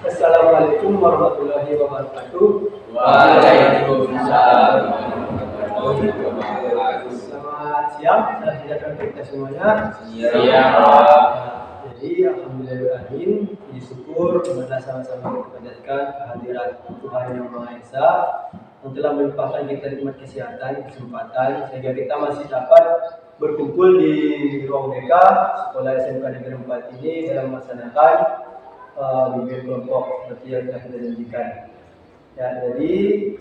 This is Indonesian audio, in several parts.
Assalamualaikum warahmatullahi wabarakatuh. Waalaikumsalam warahmatullahi wabarakatuh. Selamat siang, salam sejahtera kita semuanya. Siang. Jadi alhamdulillahirobbilalamin, puji syukur kepada sama-sama kita panjatkan kehadiran Tuhan Yang Maha Esa yang telah melimpahkan kita nikmat kesehatan, kesempatan sehingga kita masih dapat berkumpul di ruang BK Sekolah SMK Negeri 4 ini dalam melaksanakan bimbingan kelompok seperti yang telah kita janjikan. Ya, jadi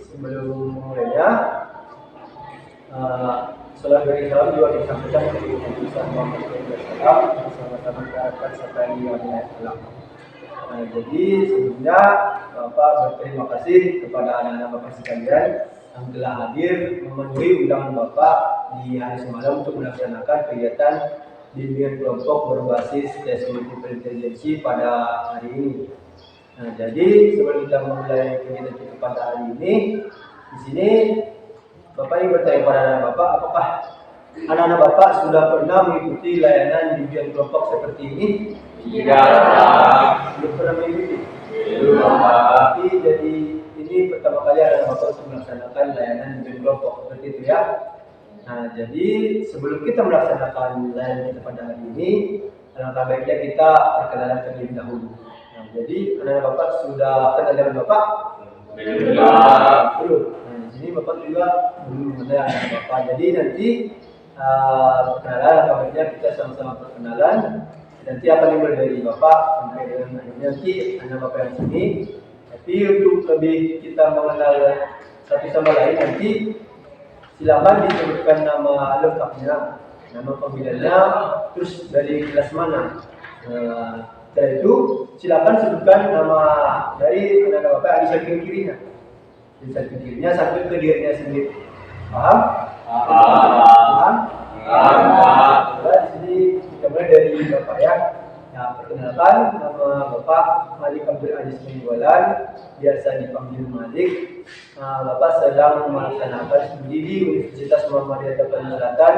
sebelum memulainya, salam bagi salam juga disampaikan kepada Nabi Muhammad SAW bersama-sama kita serta yang Allah. Jadi sebelumnya Bapak berterima kasih kepada anak-anak Bapak sekalian yang telah hadir memenuhi undangan Bapak di hari semalam untuk melaksanakan kegiatan bimbingan kelompok berbasis tes multiple intelligency pada hari ini. Nah, jadi sebelum kita memulai kegiatan kita pada hari ini, di sini Bapak ingin bertanya kepada anak Bapak, apakah anak-anak Bapak sudah pernah mengikuti layanan bimbingan kelompok seperti ini? Tidak. Belum pernah mengikuti? Belum. Tapi jadi ini pertama kali anak Bapak untuk melaksanakan layanan bimbingan kelompok seperti itu ya. Nah, jadi sebelum kita melaksanakan layanan kita pada hari ini, alangkah baiknya kita perkenalan terlebih dahulu. Nah, jadi anak Bapak sudah kenal dengan Bapak? Belum. Nah, di sini Bapak juga belum mengenal anak Bapak. Jadi nanti perkenalan, alangkah baiknya kita sama-sama perkenalan. Nanti akan dimulai dari Bapak sampai dengan akhirnya nanti anak Bapak yang sini. Tapi untuk lebih kita mengenal satu sama lain nanti silakan disebutkan nama lengkapnya, nama panggilannya, terus dari kelas mana. Setelah itu silakan sebutkan nama dari anak Bapak di samping kirinya. Di samping kirinya sambil ke dirinya sendiri. Paham? Paham? Di sini kita mulai dari Bapak ya. Nah, perkenalkan, nama Bapak Malik Abdul Aziz Minggualan, biasa dipanggil Malik. Bapak sedang melaksanakan studi di Universitas Muhammadiyah Tapanuli Selatan,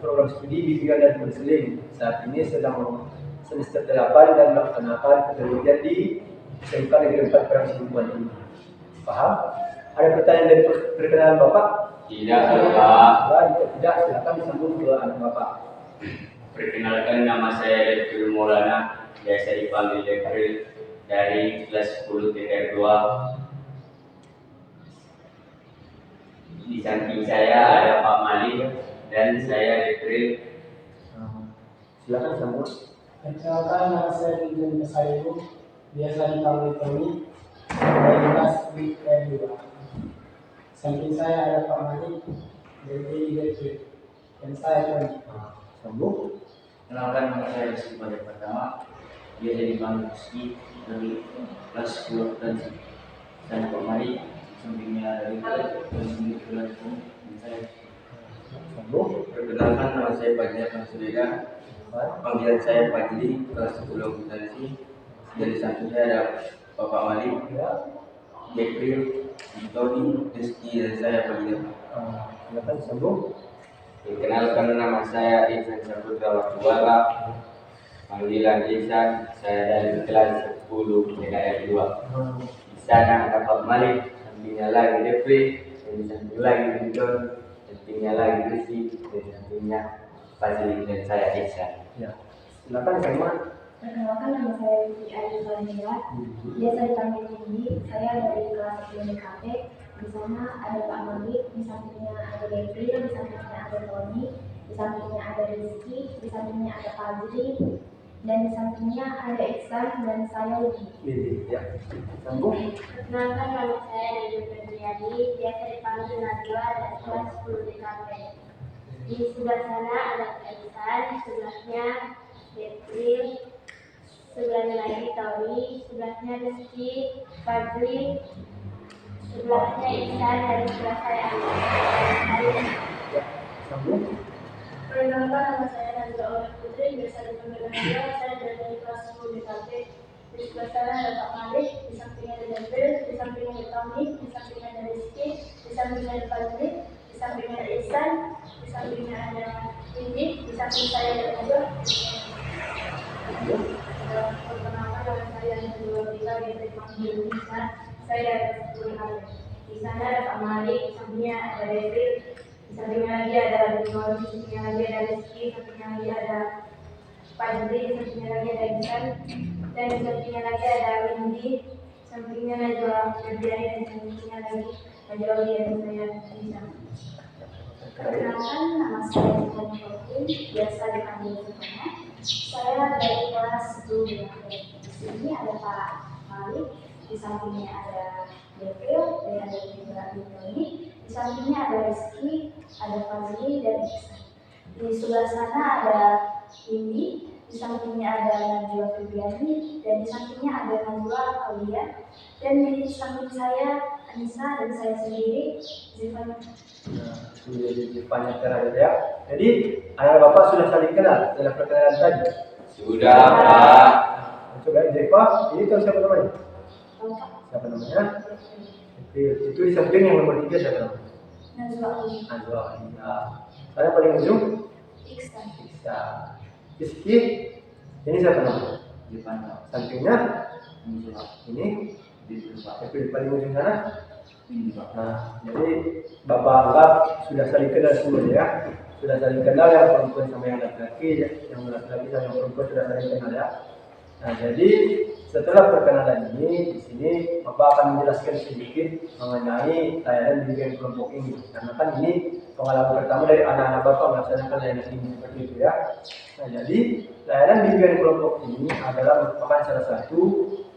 program studi bimbingan dan konseling. Saat ini sedang semester 8 dan melaksanakan penelitian di SMK Negeri 4 Parangsingan ini. Paham? Ada pertanyaan dari perkenalan Bapak? Tidak, Bapak. Jika tidak, silakan disambung ke anak Bapak. Perkenalkan, nama saya Letril Maulana, biasa dipanggil Letril, dari kelas 10 TKR 2. Di samping saya ada Pak Malik dan saya Letril. Silakan sambung. Perkenalkan, nama saya Ridwan Besaribu, biasa dipanggil Tony, dari kelas TKR 2. Samping saya ada Pak Malik dari Letril, dan saya Tony. Sambung. Kenalkan, nama saya Rizky pada pertama, dia jadi dipanggil Rizky dari kelas 10 dan Pak Mari, sampingnya dari kelas 9 dan saya. Sambung. Perkenalkan, nama saya Fajri Mansuriga, panggilan saya Fajri, kelas 10 akuntansi. Dari samping saya ada Bapak Malik, Jekril, Tony, Rizky, dan saya Fajri. Silakan sambung. Perkenalkan, nama saya Ihsan Saputra Waktuwala, panggilan Ihsan, saya dari kelas 10 TKR 2. Di sana ada Pak Malik, sampingnya lagi Devi, dan di samping lagi Ridwan, sampingnya lagi Rizky, dan sampingnya Fazli, dan saya Ihsan. Ya. Silakan sama. Perkenalkan, nama saya Vicky Ayu Salimia, biasa dipanggil Cindy. Saya dari kelas 10 DKP. Di sana ada Pak Malik, di sampingnya ada Devi, di sampingnya ada Tony, di sampingnya ada Rizky, di sampingnya ada Fazli, dan di sampingnya ada Iksan dan saya Widi. Ya. Sambung. Perkenalkan, nama saya Najwa Febriadi, biasa dipanggil Najwa dari kelas 10 DKP. Di sebelah sana ada Iksan, sebelahnya Devi, sebelahnya lagi Tony, sebelahnya Rizky, Fazli, sebelahnya Iksan, dan sebelah saya Sambung. Perkenalkan, nama saya Nazwa Oleh Putri, biasa dipanggil Nazwa. Saya dari kelas 10 DKP. Di sebelah sana ada Pak Malik, di sampingnya ada Devi, di sampingnya ada Tony, di sampingnya ada Rizky, di sampingnya ada Fazli, di sampingnya ada Iksan, di sampingnya ada Indi, di samping saya ada Nazwa. Perkenalkan, nama saya dan kedua kita biasa dipanggil Ihsan. Saya dari Sepuluh Kampung. Di sana ada Pak Malik, di sampingnya ada Devril, di sampingnya lagi ada Ridwan, di sampingnya lagi ada Rizky, di sampingnya lagi ada Pak Juri, di sampingnya lagi ada Ihsan, dan di sampingnya lagi ada Windy, di sampingnya Najwa Febriani, dan di sampingnya lagi Najwa Lia dan saya Ihsan. Perkenalkan, nama saya Ivan Shokin, biasa dipanggil Sukanya. Saya dari kelas 10 B. Di sini ada Pak Malik, di sampingnya ada Devril, dan ada juga Ridwan. Di sampingnya ada Rizky, ada Fazli, dan Ihsan. Di sebelah sana ada Indi, di sampingnya ada Najwa Febriani, dan di sampingnya ada Najwa Aulia, dan di samping saya Anissa dan saya sendiri Zifan. Banyak terakhir ya. Jadi anak bapak sudah saling kenal dalam perkenalan tadi. Sudah, Pak. Coba Zepa, ini tahu siapa namanya? Lengkap. Siapa namanya? Itu di samping yang nomor 3 siapa namanya? Najwa Aulia. Najwa. Ya. Saya paling ujung Ihsan. bisa. Rizky, ini siapa namanya? Dipantau. Sampingnya Ini Pak. ini Dipantau. tapi paling ujung sana. Ini Pak. Nah, jadi bapak anggap sudah saling kenal semua ya. Sudah saling kenal yang perempuan sama yang laki-laki, yang laki-laki sama yang perempuan sudah saling kenal ya. Nah, jadi setelah perkenalan ini, di sini bapak akan menjelaskan sedikit mengenai layanan bimbingan kelompok ini. Karena kan ini pengalaman pertama dari anak-anak bapak melaksanakan layanan ini seperti itu ya. Nah, jadi layanan bimbingan kelompok ini adalah merupakan salah satu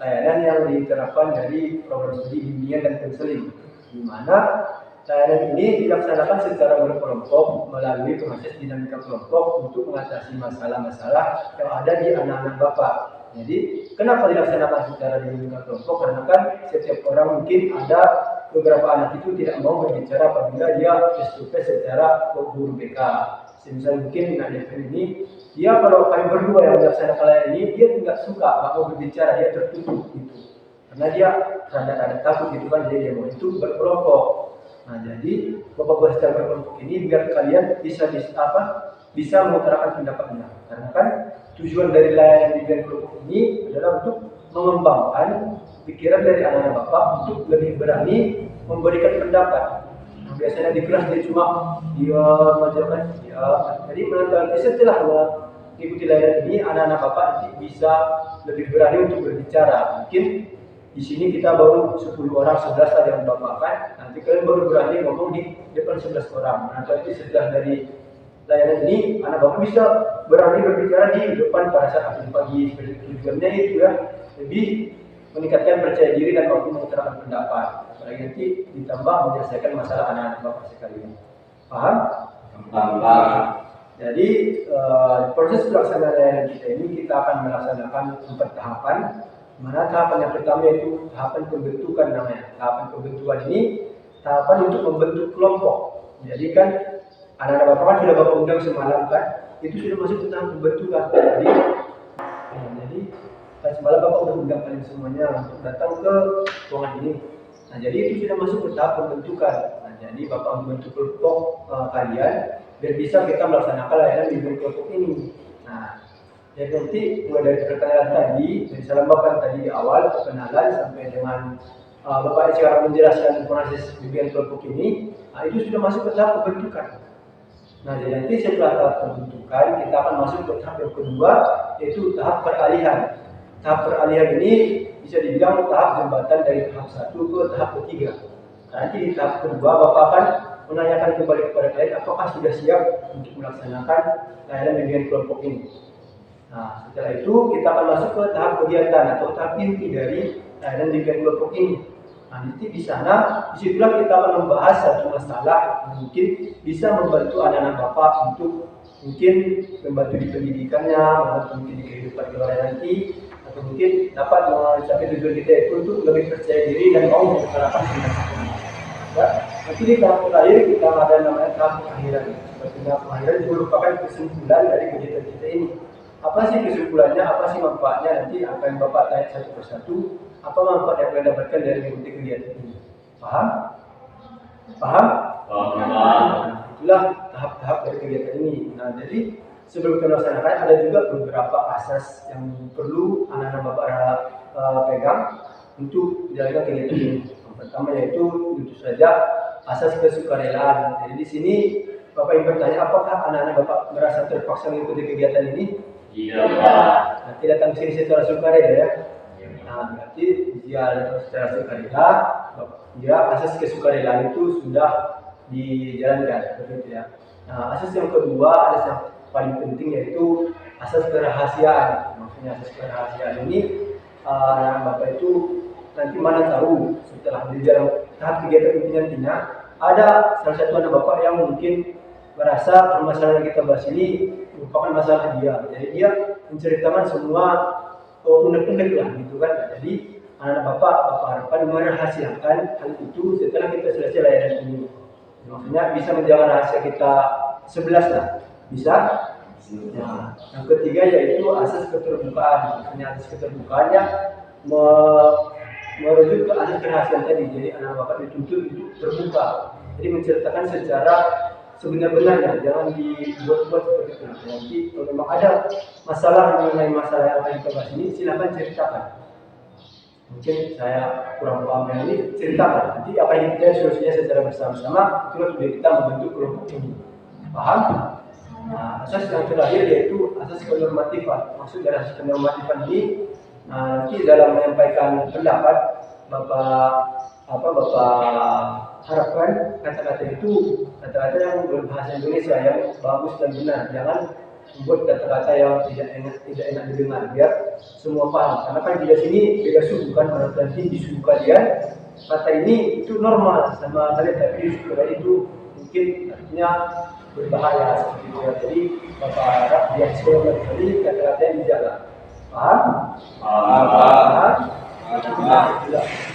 layanan yang diterapkan dari program studi bimbingan dan konseling, di mana layanan ini dilaksanakan secara berkelompok melalui proses dinamika kelompok untuk mengatasi masalah-masalah yang ada di anak-anak bapak. Jadi, kenapa dilaksanakan secara dinamika kelompok? Karena kan setiap orang mungkin ada beberapa anak itu tidak mau berbicara apabila dia face to face secara guru BK. Misalnya mungkin Nak Devin ini, dia kalau kami berdua yang melaksanakan layanan ini, dia tidak suka, nggak mau berbicara, dia tertutup gitu. Karena dia rada-rada takut gitu kan, jadi dia mau itu berkelompok. Nah, jadi bapak buat secara berkelompok ini biar kalian bisa mengutarakan pendapatnya. Karena kan tujuan dari layanan bimbingan kelompok ini adalah untuk mengembangkan pikiran dari anak-anak bapak untuk lebih berani memberikan pendapat. Nah, biasanya di kelas dia cuma diam aja kan, diam. Jadi nanti setelah mengikuti layanan ini anak-anak bapak nanti bisa lebih berani untuk berbicara. Mungkin di sini kita baru 10 orang, 11 ada yang bapak kan. Nanti kalian baru berani ngomong di depan 11 orang. Nanti setelah dari layanan ini, anak bapak bisa berani berbicara di depan pada saat pagi. Tujuannya itu ya, lebih meningkatkan percaya diri dan mampu mengutarakan pendapat. Apalagi nanti ditambah menyelesaikan masalah anak-anak bapak sekalian. Paham? Paham. Jadi proses pelaksanaan layanan kita ini kita akan melaksanakan 4 tahapan. Mana tahapan yang pertama yaitu tahapan pembentukan namanya. Tahapan pembentukan ini tahapan untuk membentuk kelompok. Jadi kan anak-anak bapak kan sudah bapak undang semalam kan, itu sudah masuk ke tahap pembentukan. Jadi semalam bapak udah undang kalian semuanya untuk datang ke ruangan ini. Nah, jadi itu sudah masuk ke tahap pembentukan. Nah, jadi bapak membentuk kelompok kalian biar bisa kita melaksanakan layanan bimbingan kelompok ini. Nah, jadi nanti mulai dari perkenalan tadi, dari salam bapak tadi di awal perkenalan sampai dengan bapak sekarang menjelaskan proses bimbingan kelompok ini, nah, itu sudah masuk ke tahap pembentukan. Nah, jadi nanti setelah tahap pembentukan kita akan masuk ke tahap yang kedua, yaitu tahap peralihan. Tahap peralihan ini bisa dibilang tahap jembatan dari tahap 1 ke tahap ketiga. Nah, nanti di tahap kedua bapak akan menanyakan kembali kepada kalian apakah sudah siap untuk melaksanakan layanan bimbingan kelompok ini. Nah, setelah itu kita akan masuk ke tahap kegiatan atau tahap inti dari layanan bimbingan kelompok ini. Nah, nanti di sana, disitulah kita akan membahas satu masalah yang mungkin bisa membantu anak-anak bapak untuk mungkin membantu di pendidikannya, membantu mungkin di kehidupan keluarga nanti, atau mungkin dapat mencapai tujuan kita itu untuk lebih percaya diri dan mau mengutarakan pendapatnya. Ya, nanti di tahap terakhir kita ada namanya tahap pengakhiran. Seperti tahap pengakhiran itu merupakan kesimpulan dari kegiatan kita ini. Apa sih kesimpulannya, apa sih manfaatnya, nanti akan bapak tanya satu persatu. Apa manfaat yang kalian dapatkan dari mengikuti kegiatan ini? Paham? Paham? Nah, itulah tahap-tahap dari kegiatan ini. Nah, jadi sebelum kita melaksanakan ada juga beberapa asas yang perlu anak-anak bapak pegang untuk menjalankan kegiatan ini. Yang pertama yaitu tentu saja asas kesukarelaan. Jadi di sini Bapak yang bertanya, apakah anak-anak Bapak merasa terpaksa mengikuti kegiatan ini? Tidak. Nah, tidak datang sini secara sukarela ya. Nah, berarti dia secara sukarela, dia asas kesukarelaan itu sudah dijalankan, begitu ya. Nah, asas yang kedua, asas yang paling penting yaitu asas kerahasiaan. Maksudnya asas kerahasiaan ini, Bapak itu nanti mana tahu setelah di dalam tahap kegiatan ini nantinya ada salah satu anak Bapak yang mungkin merasa permasalahan yang kita bahas ini merupakan masalah dia. Jadi dia menceritakan semua unek-unek lah gitu kan. Jadi anak Bapak harapkan merahasiakan hal itu setelah kita selesai layanan ini. Maksudnya bisa menjaga rahasia kita 11 lah. Bisa? Nah, yang ketiga yaitu asas keterbukaan. Maksudnya asas keterbukaannya merujuk ke asas kerahasiaan tadi. Jadi anak Bapak dituntut untuk terbuka. Jadi menceritakan secara sebenar-benarnya, jangan dibuat-buat seperti itu. Nanti kalau memang ada masalah mengenai masalah yang akan kita bahas ini, silakan ceritakan. Mungkin saya kurang paham yang ini, ceritakan. Nanti apa yang kita solusinya secara bersama-sama, itulah tujuan kita membentuk kelompok ini. Paham? Nah, asas yang terakhir yaitu asas kenormatifan. Maksud dari asas kenormatifan ini, nanti dalam menyampaikan pendapat, Bapak harapkan kata-kata itu kata-kata yang berbahasa Indonesia yang bagus dan benar. Jangan membuat kata-kata yang tidak enak didengar, biar semua paham. Karena kan di sini beda suku kan, nanti di suku kalian kata ini itu normal sama kalian, tapi di suku kalian itu mungkin artinya berbahaya seperti itu. Jadi Bapak harap biar semua kali kata-kata yang dijaga. Paham? Paham.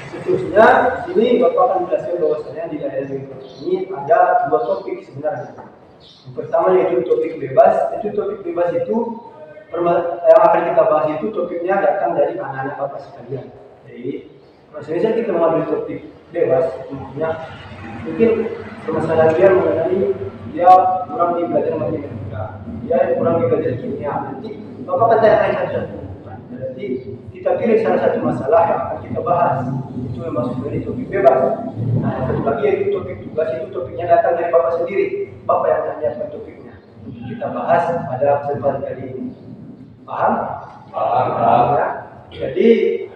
Seterusnya, di sini Bapak akan menjelaskan bahwasanya di layanan ini ada dua topik sebenarnya. Yang pertama yaitu topik bebas. Itu topik bebas itu yang akan kita bahas itu topiknya datang dari anak-anak Bapak sekalian. Jadi, maksudnya kita mengambil topik bebas, mungkin permasalahan dia mengenai dia kurang di belajar matematika, dia kurang di belajar kimia. Nanti Bapak akan tanya satu-satu. Berarti kita pilih salah satu masalah yang akan kita bahas. Itu yang masuk dari topik bebas. Nah, yang satu lagi yaitu topik tugas, itu topiknya datang dari Bapak sendiri. Bapak yang menyiapkan topiknya untuk kita bahas pada kesempatan kali ini. Paham? Paham. Ya? Jadi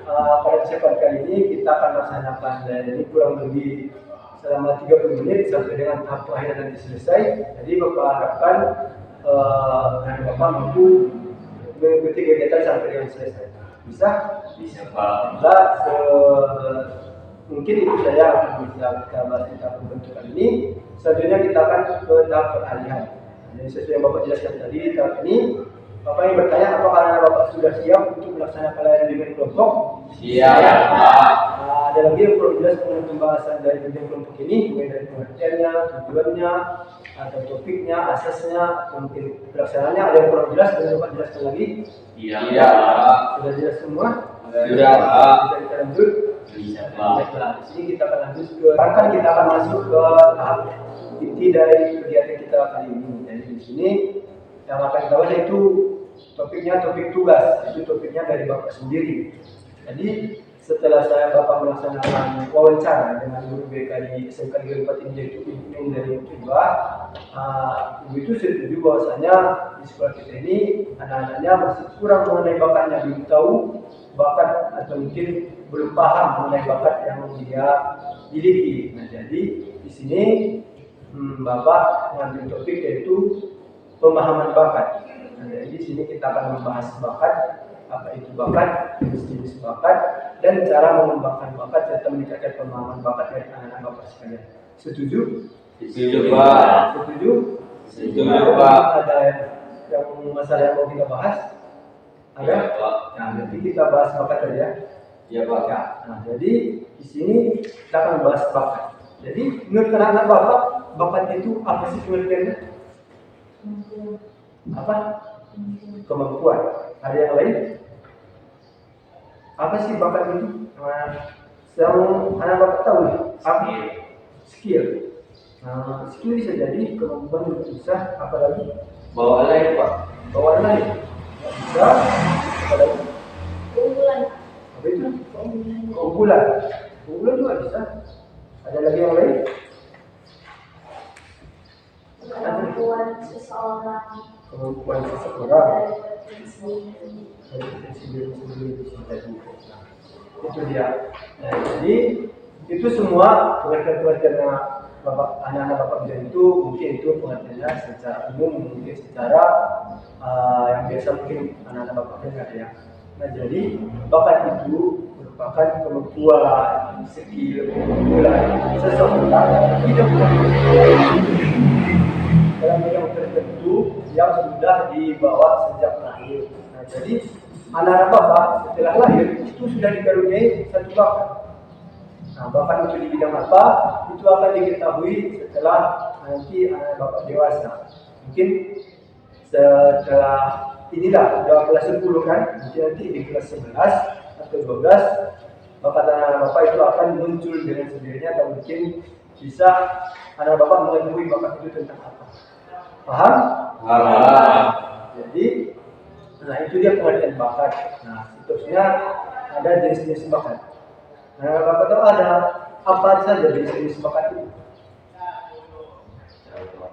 pada kesempatan kali ini kita akan melaksanakan dan ini kurang lebih selama 30 menit sampai dengan tahap akhir nanti selesai. Jadi Bapak harapkan Bapak mampu mengikuti kegiatan sampai dengan selesai. Bisa? Bisa Pak. Mungkin itu saya akan kita bahas tentang pembentukan ini. Selanjutnya kita akan ke tahap peralihan. Jadi sesuai yang Bapak jelaskan tadi, tahap ini Bapak yang bertanya apakah anak Bapak sudah siap untuk melaksanakan layanan bimbingan kelompok? Siap Pak. Ada lagi yang perlu jelas mengenai pembahasan dari bimbingan kelompok ini, mulai dari pengertiannya, tujuannya, atau topiknya, asasnya, mungkin pelaksanaannya. Ada yang kurang jelas, boleh Bapak jelaskan lagi? Iya Pak. Sudah jelas semua? Sudah Pak. Bisa kita lanjut? Bisa Pak. Baiklah, di sini kita akan lanjut ke rangkaian, kita akan masuk ke tahap inti dari kegiatan kita kali ini. Jadi di sini yang akan kita bahas itu topiknya topik tugas, itu topiknya dari Bapak sendiri. Jadi setelah Bapak melaksanakan wawancara dengan guru BK di SMK Negeri 4 ini yaitu Ibu dari Tuba, Ibu itu setuju bahwasanya di sekolah kita ini anak-anaknya masih kurang mengenai bakatnya, belum tahu bakat atau mungkin belum paham mengenai bakat yang dia miliki. Nah, jadi di sini Bapak mengambil topik yaitu pemahaman bakat. Nah, jadi di sini kita akan membahas bakat, apa itu bakat, jenis-jenis bakat, dan cara mengembangkan bakat serta meningkatkan pemahaman bakat dari anak-anak Bapak sekalian. Setuju? Setuju Pak. Setuju? Setuju Pak. Ada yang masalah yang mau kita bahas? Ada? Ya, Pak. Nah, nanti kita bahas bakat tadi ya. Iya Pak. Ya. Nah, jadi di sini kita akan membahas bakat. Jadi menurut anak-anak Bapak, bakat itu apa sih pengertiannya? Apa? Kemampuan. Ada yang lain? Apa sih bakat itu? Yang anak Bapak tahu? Apa? Skill. Nah, skill bisa jadi kemampuan berusaha, apalagi Bawa lain Pak. bawaan lain. Bisa, apalagi Keunggulan. apa itu? pukulan juga bisa. Ada lagi yang lain? Kemampuan seseorang Kemampuan seseorang dari potensi dari potensi diri sendiri bisa juga. Itu dia. Nah, jadi itu semua pengertian-pengertian anak-anak bapak bidan itu mungkin itu pengertiannya secara umum, mungkin secara yang biasa mungkin anak-anak bapak bidan ada ya. Nah, jadi bakat itu merupakan kemampuan, skill, keunggulan seseorang tidak dalam bidang tertentu yang sudah dibawa sejak lahir. Nah, jadi anak-anak bapak setelah lahir itu sudah dikaruniai satu bakat. Nah, bakat itu di bidang apa? Itu akan diketahui setelah nanti anak bapak dewasa. Mungkin setelah inilah udah kelas 10 kan, nanti di kelas 11 atau 12 bakat anak bapak itu akan muncul dengan sendirinya atau mungkin bisa anak bapak mengetahui bakat itu tentang apa. Paham? Paham. Jadi, nah itu dia pengertian bakat. Nah, seterusnya ada jenis-jenis bakat. Nah, bakat itu ada apa saja jenis-jenis bakat itu?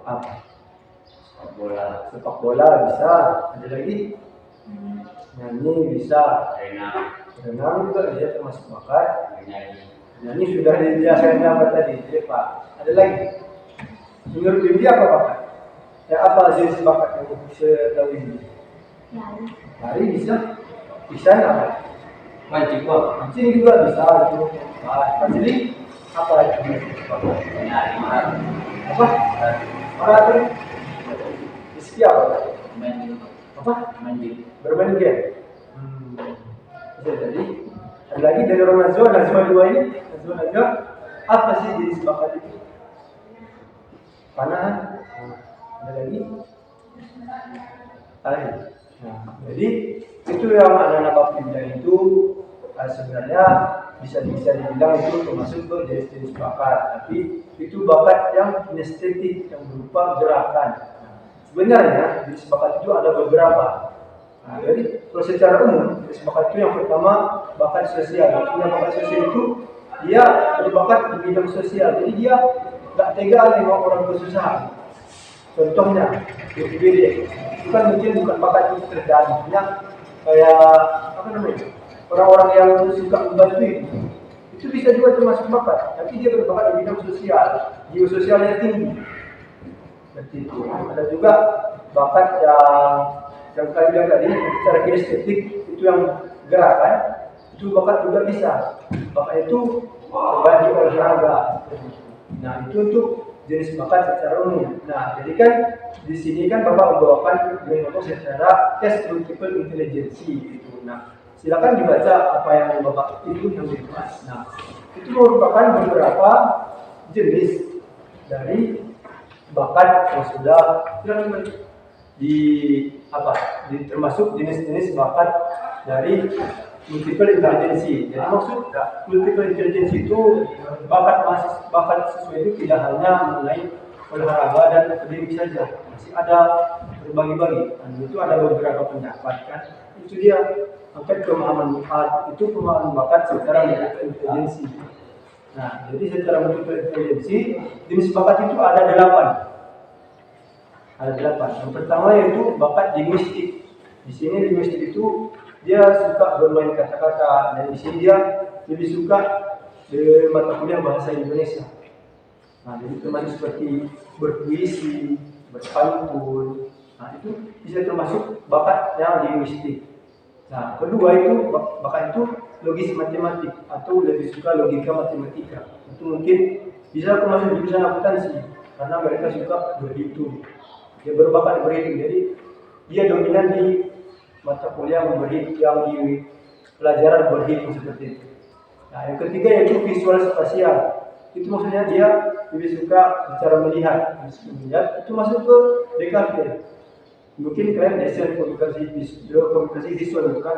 Apa? Sepak bola bisa. Ada lagi? Nyanyi bisa. Renang juga dia termasuk bakat. Nyanyi sudah dijelaskan apa tadi? Jadi, Pak. Ada lagi? Menurut Bibi apa bakat? Ya, apa jenis bakat yang bisa tahu ini? Lari bisa. Bisa apa? Mancing Juga bisa. Jadi apa itu? Apa? Apa? Rizky apa? Apa? Bermain game. Bisa jadi. Ada lagi dari orang Nazwa 2 ini. Nazwa apa sih jenis bakat itu? Panahan. Ada lagi? Nah, jadi itu yang anak-anak bapak bidan itu sebenarnya bisa dibilang itu termasuk ke jenis-jenis bakat, tapi itu bakat yang kinestetik yang berupa gerakan. Nah, sebenarnya jenis bakat itu ada beberapa. Nah, jadi kalau secara umum jenis bakat itu yang pertama bakat sosial. Maksudnya bakat sosial itu dia berbakat di bidang sosial, jadi dia nggak tega nengok orang kesusahan. Contohnya, BPBD itu kan bukan bakat itu kerjaan, kayak apa namanya, orang-orang yang suka membantu itu bisa juga termasuk bakat, tapi dia berbakat di bidang sosial, jiwa sosialnya tinggi. Seperti itu. Ada juga bakat yang kalian bilang tadi, secara kinestetik itu yang gerakan, itu bakat juga bisa. Bakat itu bagi olahraga. Nah, itu untuk jenis bakat secara umum. Nah, jadi kan di sini kan Bapak membawakan dengan secara tes multiple intelligence itu. Nah, silakan dibaca apa yang Bapak itu yang dibahas. Nah, itu merupakan beberapa jenis dari bakat yang sudah termasuk jenis-jenis bakat dari multiple intelligence. Jadi maksud multiple intelligence itu bakat siswa itu tidak hanya mengenai olahraga dan akademik saja, masih ada berbagi-bagi. Dan itu ada beberapa pendapat kan. Itu dia angkat pemahaman bakat itu pemahaman bakat secara multiple intelligence. Nah, jadi secara multiple intelligence jenis bakat itu ada 8. Yang pertama yaitu bakat linguistik. Di sini linguistik itu dia suka bermain kata-kata, dan di sini dia lebih suka di mata kuliah bahasa Indonesia. Nah, jadi termasuk seperti berpuisi, berpantun. Nah, itu bisa termasuk bakat yang linguistik. Nah, kedua itu bakat itu logis matematik atau lebih suka logika matematika. Itu mungkin bisa termasuk jurusan akuntansi karena mereka suka berhitung. Dia berbakat berhitung, jadi dia dominan di mata kuliah berhitung yang di pelajaran berhitung seperti itu. Nah, yang ketiga yaitu visual spasial. Itu maksudnya dia lebih suka bicara melihat. Itu masuk ke DKV. Mungkin kalian desain komunikasi visual bukan?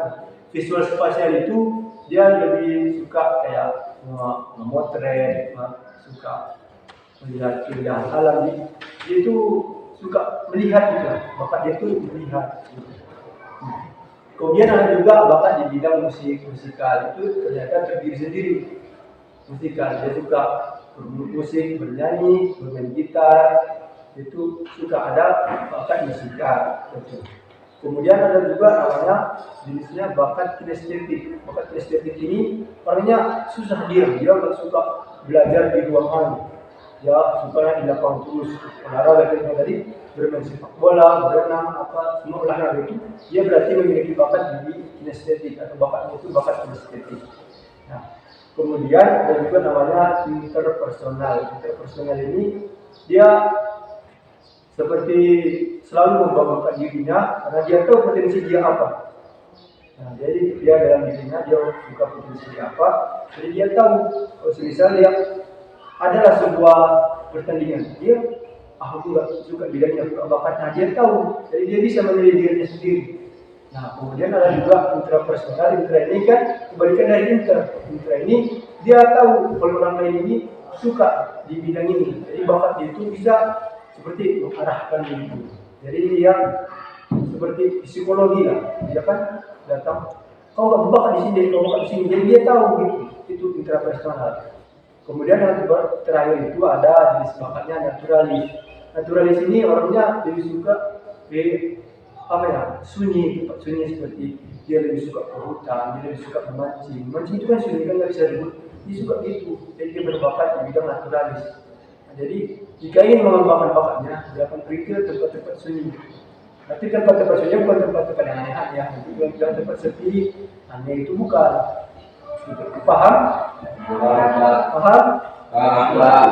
Visual spasial itu dia lebih suka kayak memotret, suka melihat keindahan alam. Dia itu suka melihat juga, bapak dia itu melihat. Kemudian ada juga bakat di bidang musikal itu ternyata terdiri sendiri. Musikal, dia suka bermusik, bernyanyi, bermain gitar, itu suka ada bakat musikal. Gitu. Kemudian ada juga namanya jenisnya bakat kinestetik. Bakat kinestetik ini orangnya susah diam, dia nggak suka belajar di ruangan. Ya, supaya di lapangan terus olahraga tadi bermain sepak bola, berenang, apa semua olahraga itu dia berarti memiliki bakat di kinestetik atau bakatnya itu bakat kinestetik. Nah, kemudian ada juga namanya interpersonal. Interpersonal ini dia seperti selalu membanggakan dirinya karena dia tahu potensi dia apa. Nah, jadi dia dalam dirinya dia suka potensi dia apa, jadi dia tahu kalau misalnya dia adalah sebuah pertandingan, dia aku nggak suka bidangnya, suka bakatnya, dia tahu, jadi dia bisa menilai dirinya sendiri. Nah, kemudian ada juga intrapersonal. Intra ini kan kebalikan dari intra ini dia tahu kalau orang lain ini suka di bidang ini, jadi bakat itu bisa seperti mengarahkan diri. Jadi dia seperti psikologi lah, dia kan datang, kau nggak berbakat di sini, kau bakat di sini, jadi dia tahu gitu. Itu intrapersonal. Kemudian yang terakhir itu ada jenis bakatnya naturalis. Naturalis ini orangnya lebih suka sunyi, tempat sunyi, seperti dia lebih suka ke hutan, dia lebih suka memancing. Memancing itu kan sunyi, kan nggak bisa ribut. Dia suka itu, jadi dia berbakat di bidang naturalis. Nah, jadi jika ingin mengembangkan bakatnya, dia akan pergi ke tempat-tempat sunyi. Tapi tempat-tempat sunyi bukan tempat-tempat yang aneh-aneh ya. Itu bilang tempat sepi, aneh itu bukan. Paham? Paham?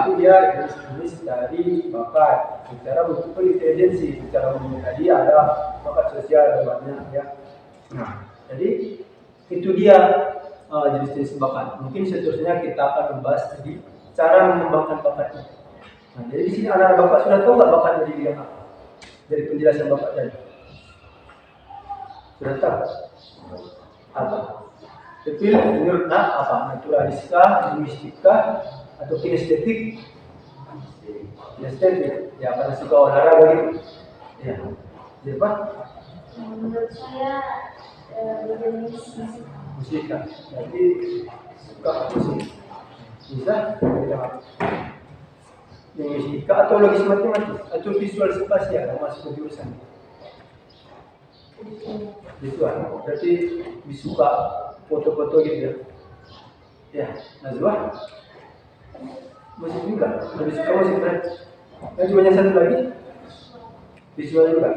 Itu dia jenis dari bakat. Secara bentuk intelijensi, secara umum tadi ada bakat sosial banyak ya. Nah, jadi itu dia jenis-jenis bakat. Mungkin seterusnya kita akan membahas tadi cara mengembangkan bakatnya. Nah, jadi di sini anak-anak bapak sudah tahu nggak bakatnya di bidang apa? Dari penjelasan bapak tadi. Sudah tahu? Apa? Tapi menurut apa? Naturaliskah, linguistika, atau kinestetik? Kinestetik, ya karena suka olahraga gitu. Ya, siapa? Menurut saya Musika. Jadi suka musik. Bisa? Linguistika atau logis matematis atau visual spasial masuk ke jurusan. Visual, berarti disuka foto-foto gitu ya. Ya, Nazwa musik juga, lebih suka musik kan? Dan cuma yang satu lagi visual juga.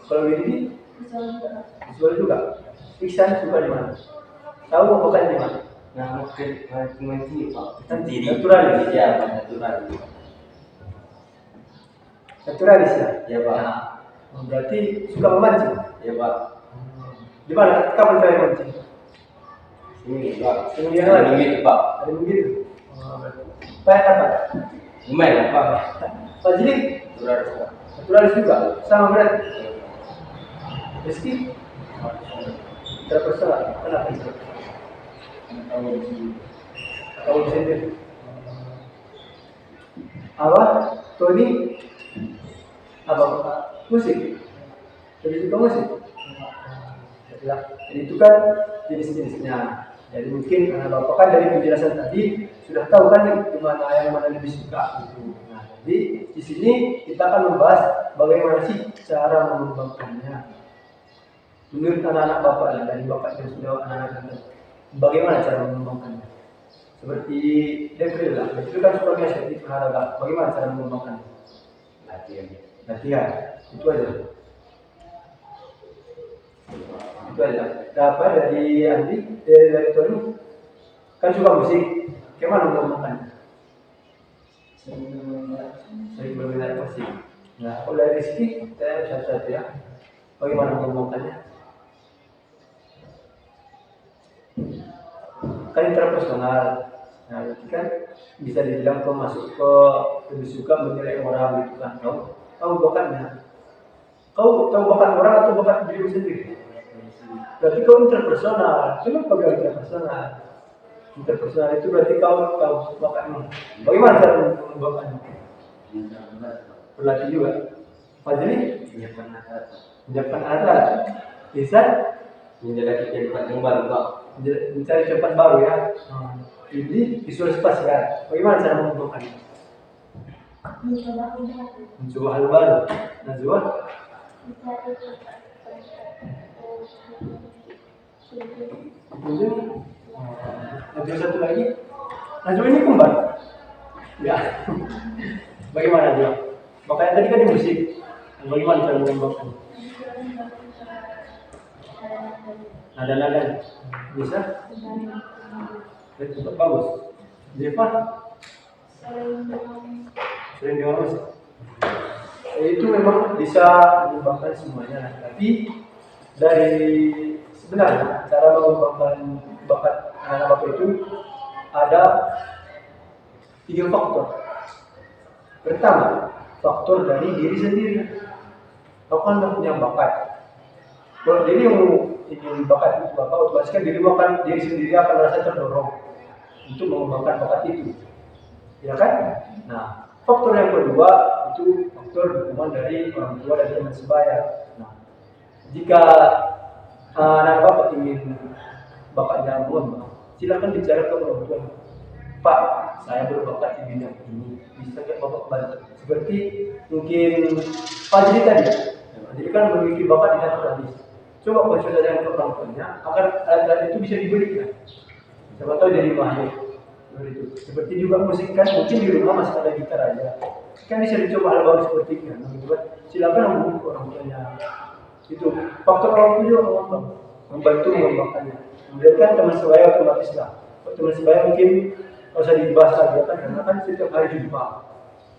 Kalau ini visual juga. Iksan suka di mana? Tahu apa kan di mana? Nah, mungkin memancing Pak. Naturalis. Ya, Pak, naturalis. Naturalis ya? Ya, Pak. Nah, berarti suka memancing? Ya, Pak. Di mana? Kapan kalian memancing? Ini, Pak. Seminggu yang lalu? Ini, Pak. Ada begitu? Pak apa? Lumayan, Pak. Pak Jili? Naturalis, Pak. Naturalis juga? Sama berarti? Rizky? Terpersonal? Kenapa itu? Tahu sendiri. Apa? Tony? Apa? Musik? Lebih suka musik? Jadi itu kan jenis-jenisnya. Jadi mungkin Bapak kan dari penjelasan tadi sudah tahu kan gimana yang mana lebih suka gitu. Nah, jadi di sini kita akan membahas bagaimana sih cara mengembangkannya. Menurut anak-anak Bapak dari Bapak yang sudah anak-anak, bagaimana cara mengembangkannya? Seperti Devril lah, itu kan seperti seperti olahraga. Bagaimana cara mengembangkannya? Latihan. Itu aja. Itu aja. Dapat dari Andi, dari Tony, kan suka musik. Bagaimana mengembangkannya? Sering berminat musik. Nah, kalau dari Rizky, saya satu-satu ya. Bagaimana mengembangkannya? Kan interpersonal. Nah, berarti kan bisa dibilang kau masuk ke lebih suka menilai orang gitu kan. Kau bakatnya. Kau tahu bakat orang atau bakat diri sendiri? Berarti kau interpersonal. Kenapa kau interpersonal? Interpersonal itu berarti kau tahu bakatmu. Bagaimana cara mengembangkannya? Berlatih juga. Fajri? Menyiapkan alat. Bisa? menjelaki tempat yang baru Pak. Mencari tempat baru ya. Jadi visualisasikan. Bagaimana cara mengembangkannya? Mencoba hal baru. Najwa? Najwa satu lagi. Najwa ini kembar. Ya. Bagaimana Najwa? Makanya tadi kan di musik. Bagaimana cara mengembangkannya? Nada-nada bisa? Tetap bagus. Jeva? Sering dengar musik. Itu memang bisa mengembangkan semuanya. Tapi dari sebenarnya cara mengembangkan bakat anak bapak itu ada 3 faktor. Pertama, faktor dari diri sendiri. Kau kan punya bakat. Kalau diri yang ingin bakat itu bapak, otomatis kan diri sendiri akan merasa terdorong untuk mengembangkan bakat itu, ya kan? Nah, faktor yang kedua itu faktor dukungan dari orang tua dan teman sebaya. Nah, jika anak bapak ingin bakatnya mengembang, silakan bicara ke orang tua. Pak, saya berbakat di bidang ini, bisa nggak bapak bantu? Seperti mungkin Pak Jadi tadi, jadi kan memiliki bakat di dapur hadis. Coba konsultasi dengan orang tuanya agar alat-alat itu bisa diberikan. Siapa tahu jadi mahir. Seperti juga musik kan, mungkin di rumah masih ada gitar aja. Kan bisa dicoba hal baru seperti itu. Silakan menghubungi orang tuanya. Itu faktor orang tua juga membantu mengembangkannya. Kemudian kan teman sebaya otomatis lah. Teman sebaya mungkin kalau saya dibahas lagi kan, karena kan setiap hari jumpa.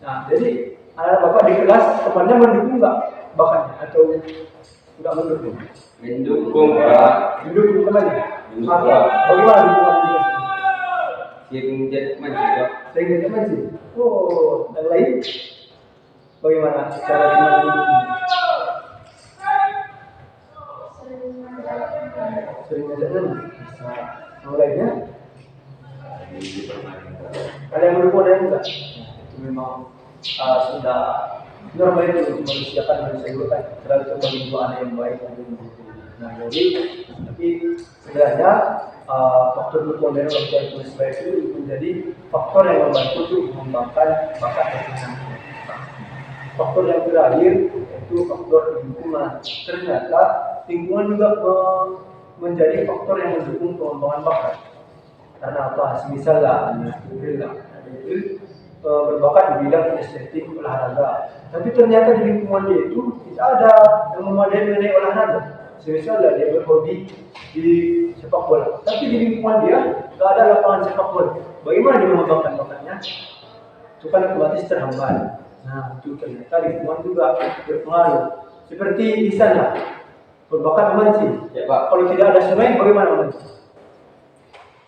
Nah, jadi anak bapak di kelas temannya mendukung nggak bakatnya atau nggak mendukung? Mendukung Pak. Mendukung temannya. Mendukung Pak. Bagaimana dukungannya? Sering jadi maju Pak. Sering jadi maju. Oh, yang lain? Bagaimana cara teman mendukung? Sering ngajak bisa. Yang lainnya? Ada yang mendukung, ada yang enggak? Itu memang sudah normal itu manusia kan manusia juga kan terlalu terbagi dua, ada yang baik ada yang buruk. Nah jadi tapi sebenarnya faktor dukungan dari orang tua yang baik itu menjadi faktor yang membantu untuk mengembangkan bakat dan minat. Faktor yang terakhir yaitu faktor lingkungan. Ternyata lingkungan juga menjadi faktor yang mendukung pengembangan bakat. Karena apa? Semisal lah, itu berbakat di bidang estetik olahraga, tapi ternyata di lingkungan dia itu tidak ada yang memadai mengenai olahraga. Semisal lah dia berhobi di sepak bola, tapi di lingkungan dia tidak ada lapangan sepak bola. Bagaimana dia mengembangkan bakatnya? Itu kan otomatis terhambat. Nah, itu ternyata lingkungan juga berpengaruh. Seperti di sana, berbakat memancing. Ya Pak. Kalau tidak ada sungai, bagaimana memancing?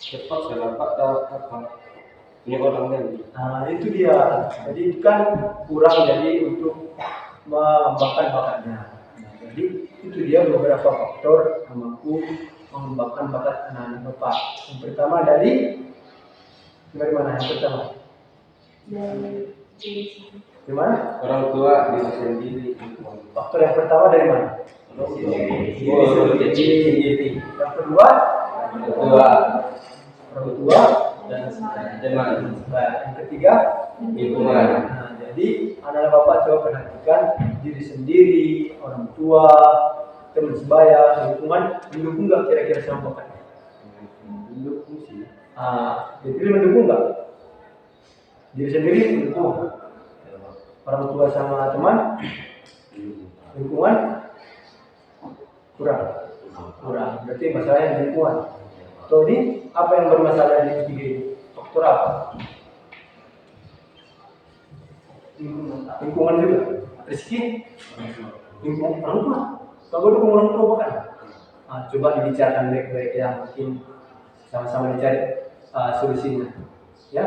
Cepat saya Pak apa? Ini orang lain. Nah itu dia. Jadi kan kurang jadi untuk mengembangkan bakatnya. Nah, jadi itu dia beberapa faktor yang mampu mengembangkan bakat anak-anak bapak. Yang pertama dari mana? Yang pertama dari mana? Orang tua diri sendiri. Faktor yang pertama dari mana? Diri sendiri. Yang kedua orang tua dan teman. Yang ketiga Lingkungan. Nah, jadi anak bapak coba perhatikan diri sendiri, orang tua, teman sebaya, lingkungan mendukung nggak kira-kira sama bapak? Mendukung sih. Jadi mendukung nggak? Diri sendiri mendukung. Orang tua sama teman, lingkungan kurang. Berarti masalahnya di lingkungan. Jadi apa yang bermasalah di tiga ini? Faktor apa? Lingkungan juga. Rezeki? Lingkungan orang tua. Kalau dukung orang tua bukan? Coba dibicarakan baik-baik ya, mungkin sama-sama dicari solusinya. Ya,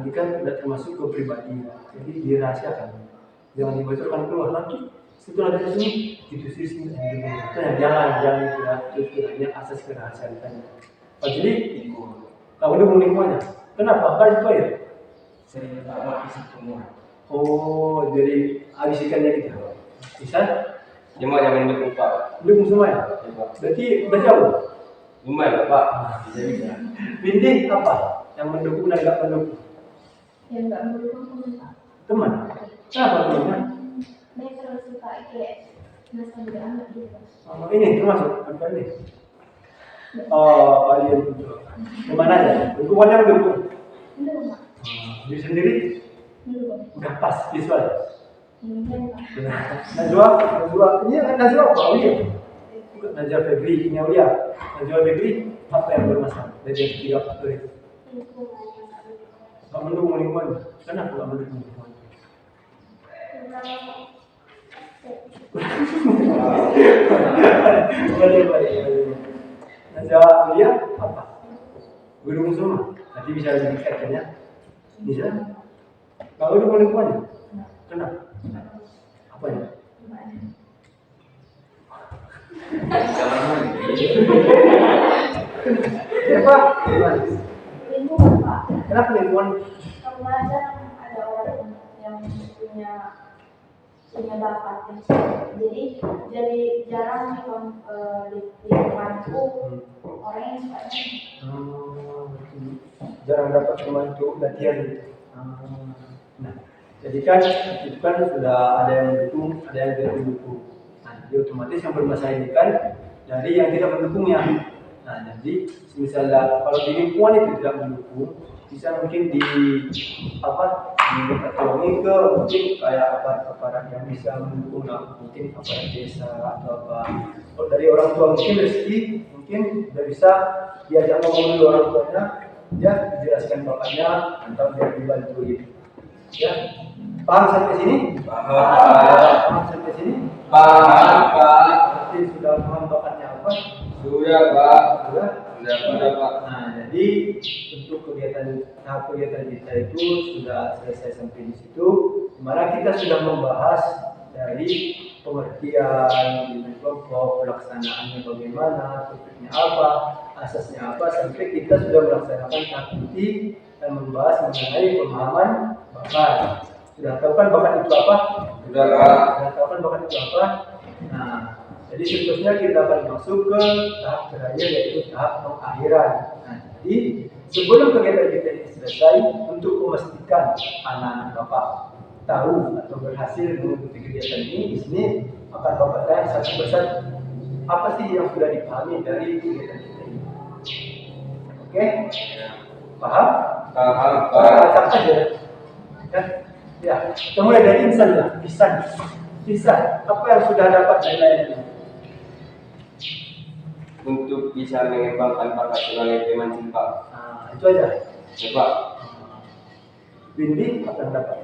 ini kan sudah termasuk kepribadian. Jadi dirahasiakan. Jangan dibocorkan keluar nanti. Setelah dari sini itu sih jangan itu ya. Itu hanya asas kerahasiaan tadi. Jadi kamu dukung lingkungannya. Kenapa? Kan itu ya. Sering tak mati semua. Oh, jadi habis ikannya gitu. Bisa? Cuma yang mendukung Pak. Mendukung semua ya? Berarti berjauh. Lumayan Pak. Bisa. Binti apa? Yang mendukung dan nggak mendukung? Yang nggak mendukung teman. Teman. Kenapa teman? Dia terlalu suka kayak nasa anak gitu. Oh, ini termasuk apa ini? Oh, kalian itu. Kemana aja? Dukungannya mendukung. Mendukung. Diri sendiri Mendukung. udah pas visual. Mendukung. Najwa ini kan Najwa apa? Aulia. Najwa Febri, ini Aulia. Najwa Febri apa yang bermasalah dari yang tiga faktor itu? Nggak mendukung lingkungan. Kenapa nggak mendukung lingkungan? Boleh. Najwa Aulia apa? Mendukung semua. Nanti bisa dikaitkan ya. Bisa. Kalau dukung lingkungannya, kenapa? Apa ya? Siapa? Lingkungan Pak. Kenapa lingkungan? Karena ada orang yang punya bakat. Jadi jarang di lingkunganku orang yang Jarang dapat teman untuk latihan. Nah, jadi kan itu kan sudah ada yang mendukung, ada yang tidak mendukung. Nah, jadi otomatis yang bermasalah ini kan dari yang tidak mendukungnya. Nah, jadi misalnya kalau di lingkungan itu tidak mendukung, bisa mungkin di diketahui ke mungkin kayak aparat yang bisa mendukung, mungkin aparat desa atau apa. Kalau dari orang tua mungkin rezeki mungkin tidak bisa diajak ngomong dulu orang tuanya, dia dijelaskan bapaknya atau dia dibantuin. Ya, paham sampai sini? Paham sampai sini? Paham Pak. Berarti sudah paham bakatnya apa? Sudah Pak. Sudah Pak. Nah, jadi untuk tahap kegiatan kita itu sudah selesai sampai di situ. Dimana kita sudah membahas dari pengertian dengan kelompok, pelaksanaannya bagaimana, topiknya apa, asasnya apa, sampai kita sudah melaksanakan tahap inti dan membahas mengenai pemahaman bakat. Sudah tahu kan bakat itu apa? Sudah Pak. Sudah tahu kan bakat itu apa? Nah, jadi seterusnya kita akan masuk ke tahap terakhir yaitu tahap pengakhiran. Nah, jadi sebelum kegiatan kita ini selesai, untuk memastikan anak-anak bapak tahu atau berhasil mengikuti kegiatan ini, di sini akan bapak tanya satu persatu apa sih yang sudah dipahami dari kegiatan kita ini. Oke? Paham? Paham Pak. Pak. Acak aja. Ya, kita mulai dari insan lah. Insan. Apa yang sudah dapat dari ini? Untuk bisa mengembangkan bakat sebagai pemancing Pak. Nah, itu aja. Coba. Windy apa yang dapat?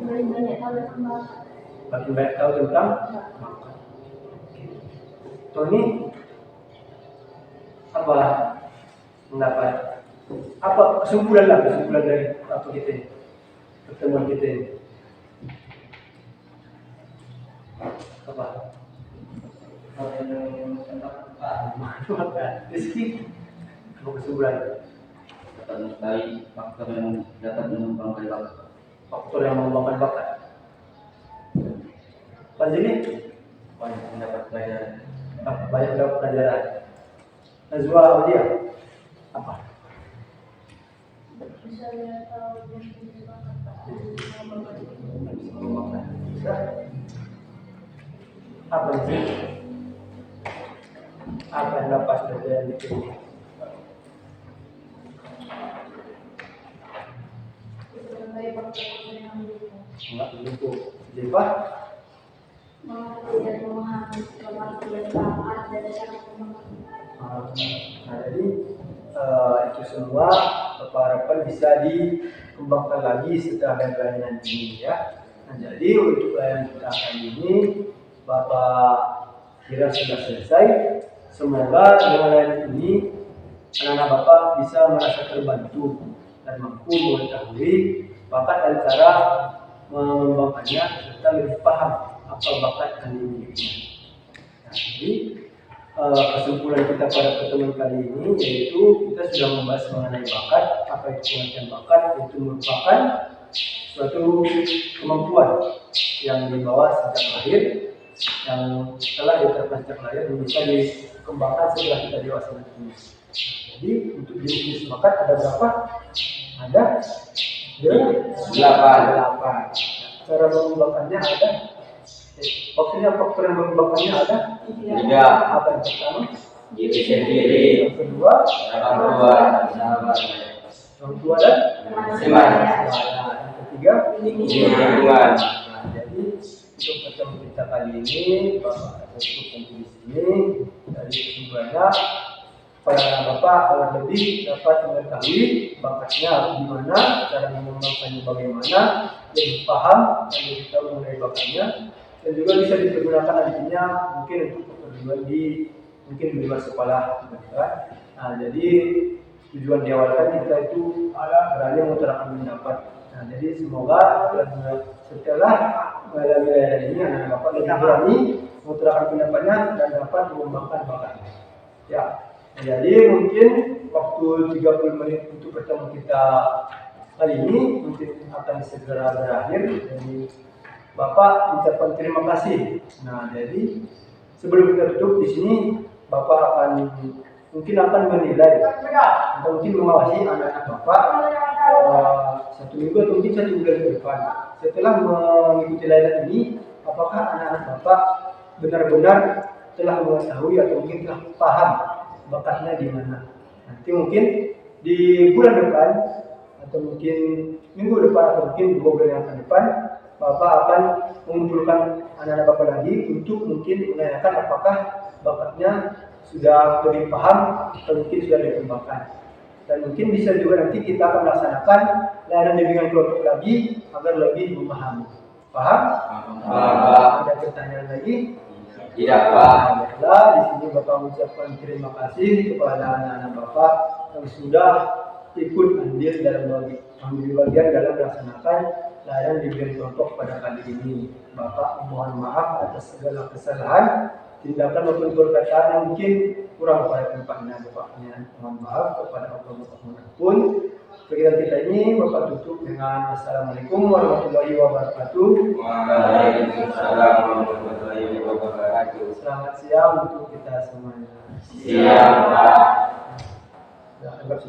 semakin banyak tahu tentang bakat. Makin banyak tahu tentang Tony apa pendapat? Apa kesimpulan dari apa kita ini? Pertemuan kita ini? Apa? Rizky, apa kesimpulan? Dapat mengetahui faktor yang dapat mengembangkan bakat. Faktor yang mengembangkan bakat. Fazili? Banyak mendapat pelajaran. Banyak dapat pelajaran. Najwa Aulia? Apa? Bisa tahu dan punya bakat. Bisa. Apa sih? Apa yang dapat dari itu? Sebagai faktor yang mendukung. Enggak mendukung. Jipa? Mengerti dan memahami kemampuan bakat dan cara pembangunan. Nah, jadi itu semua Bapak harapkan bisa dikembangkan lagi setelah pelayanan ini ya. Nah, jadi untuk pelayanan kita kali ini Bapak kira sudah selesai. Semoga dengan pelayanan ini anak-anak Bapak bisa merasa terbantu dan mampu mengetahui bakat dan cara mengembangkannya serta lebih paham apa bakat yang dimilikinya. Nah, jadi kesimpulan kita pada pertemuan kali ini yaitu kita sudah membahas mengenai bakat. Apa itu pengertian bakat? Itu merupakan suatu kemampuan yang dibawa sejak lahir, yang telah diterapkan sejak lahir dan bisa dikembangkan setelah kita dewasa nanti. Jadi untuk jenis bakat ada berapa? Ada 8. Cara mengembangkannya ada. Maksudnya faktor yang mengembangkannya ada 3. Apa yang pertama? Diri sendiri, Yang kedua, orang tua, sahabat, orang tua dan teman, yang ketiga, lingkungan. Nah, jadi untuk pertemuan kita kali ini, Bapak sebutkan di sini dari kesimpulannya, para Bapak agar lebih dapat mengetahui bakatnya di mana, cara mengembangkannya bagaimana, lebih paham dan lebih tahu mengenai bakatnya, dan juga bisa dipergunakan nantinya mungkin untuk keperluan mungkin di luar sekolah, kan? Nah, jadi tujuan di awal kan kita itu berani mengutarakan pendapat. Nah, jadi semoga setelah wilayah ini anak Bapak lebih berani mengutarakan pendapatnya dan dapat mengembangkan bakatnya. Ya, jadi mungkin waktu 30 menit untuk pertemuan kita kali ini mungkin akan segera berakhir. Jadi Bapak ucapkan terima kasih. Nah, jadi sebelum kita tutup di sini, Bapak mungkin akan menilai atau mungkin mengawasi anak-anak Bapak 1 minggu atau mungkin 1 bulan ke depan. Setelah mengikuti layanan ini, apakah anak-anak Bapak benar-benar telah mengetahui atau mungkin telah paham bakatnya di mana? Nanti mungkin di bulan depan atau mungkin minggu depan atau mungkin 2 bulan yang akan depan, Bapak akan mengumpulkan anak-anak Bapak lagi untuk mungkin menanyakan apakah bakatnya sudah lebih paham atau mungkin sudah dikembangkan. Dan mungkin bisa juga nanti kita akan melaksanakan layanan bimbingan kelompok lagi agar lebih memahami. Paham? Ada pertanyaan lagi? Tidak, Pak. Baiklah, di sini Bapak mengucapkan terima kasih kepada anak-anak Bapak yang sudah ikut andil dalam ambil bagian dalam melaksanakan layanan bimbingan kelompok pada kali ini. Bapak mohon maaf atas segala kesalahan, tindakan maupun perkataan yang mungkin kurang pada tempatnya. Bapaknya mohon maaf kepada Bapak pun. Kegiatan kita ini Bapak tutup dengan Assalamualaikum warahmatullahi wabarakatuh. Waalaikumsalam warahmatullahi wabarakatuh. Selamat siang untuk kita semuanya. Siang, Pak. Ya, anggap